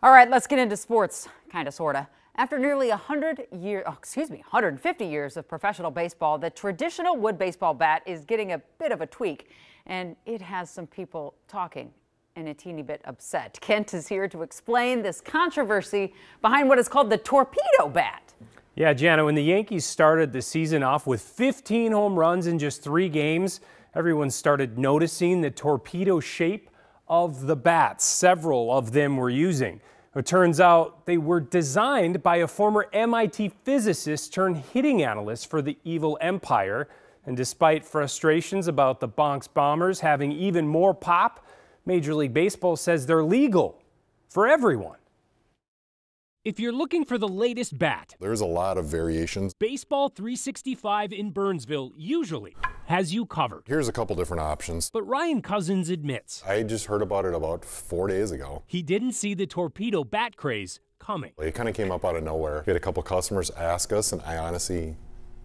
All right, let's get into sports, kind of, sort of. After nearly 150 years of professional baseball, the traditional wood baseball bat is getting a bit of a tweak, and it has some people talking and a teeny bit upset. Kent is here to explain this controversy behind what is called the torpedo bat. Yeah, Jana, when the Yankees started the season off with 15 home runs in just 3 games, everyone started noticing the torpedo shape of the bats several of them were using. It turns out they were designed by a former MIT physicist turned hitting analyst for the evil empire. And despite frustrations about the Bronx Bombers having even more pop, Major League Baseball says they're legal for everyone. If you're looking for the latest bat, there's a lot of variations. Baseball 365 in Burnsville usually has you covered. Here's a couple different options. But Ryan Cousins admits, I just heard about it about 4 days ago. He didn't see the torpedo bat craze coming. It kind of came up out of nowhere. We had a couple customers ask us, and I honestly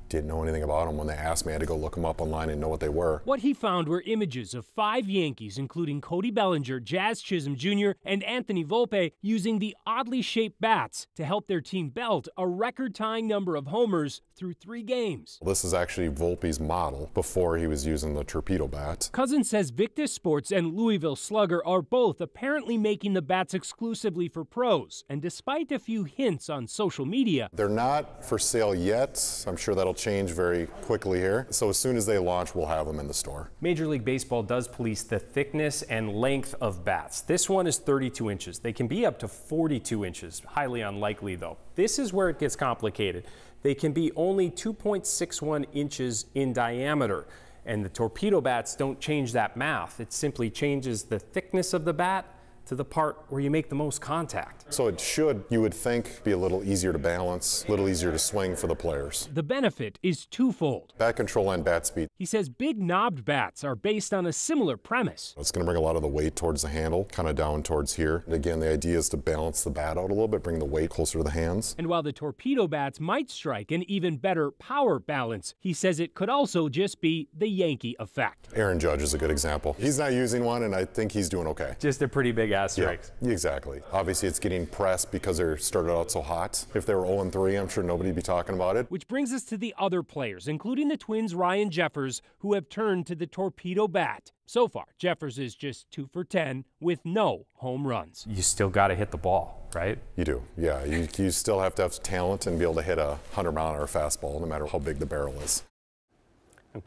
didn't know anything about them. When they asked me, I had to go look them up online and know what they were. What he found were images of 5 Yankees, including Cody Bellinger, Jazz Chisholm Jr., and Anthony Volpe, using the oddly shaped bats to help their team belt a record-tying number of homers through 3 games. This is actually Volpe's model before he was using the torpedo bat. Cousins says Victus Sports and Louisville Slugger are both apparently making the bats exclusively for pros. And despite a few hints on social media, they're not for sale yet. I'm sure that'll change very quickly here. So as soon as they launch, we'll have them in the store. Major League Baseball does police the thickness and length of bats. This one is 32 inches. They can be up to 42 inches. Highly unlikely, though. This is where it gets complicated. They can be only 2.61 inches in diameter. And the torpedo bats don't change that math. It simply changes the thickness of the bat to the part where you make the most contact. So it should, you would think, be a little easier to balance, a little easier to swing for the players. The benefit is twofold. Bat control and bat speed. He says big knobbed bats are based on a similar premise. It's going to bring a lot of the weight towards the handle, kind of down towards here. And again, the idea is to balance the bat out a little bit, bring the weight closer to the hands. And while the torpedo bats might strike an even better power balance, he says it could also just be the Yankee effect. Aaron Judge is a good example. He's not using one, and I think he's doing okay. Just a pretty big asterisk. Yeah, exactly. Obviously, it's getting pressed because they're started out so hot. If they were 0-3, I'm sure nobody'd be talking about it. Which brings us to the other players, including the Twins' Ryan Jeffers, who have turned to the torpedo bat. So far, Jeffers is just 2 for 10 with no home runs. You still got to hit the ball, right? You do, yeah. You still have to have talent and be able to hit a 100-mile-an-hour fastball, no matter how big the barrel is.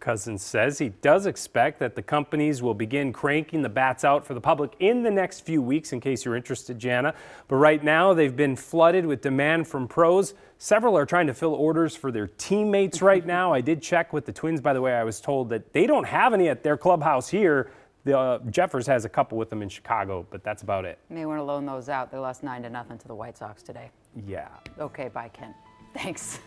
Cousins says he does expect that the companies will begin cranking the bats out for the public in the next few weeks, in case you're interested, Jana. But right now, they've been flooded with demand from pros. Several are trying to fill orders for their teammates right now. I did check with the Twins, by the way. I was told that they don't have any at their clubhouse here. Jeffers has a couple with them in Chicago, but that's about it. May want to loan those out. They lost 9-0 to the White Sox today. Yeah. Okay, bye, Ken. Thanks.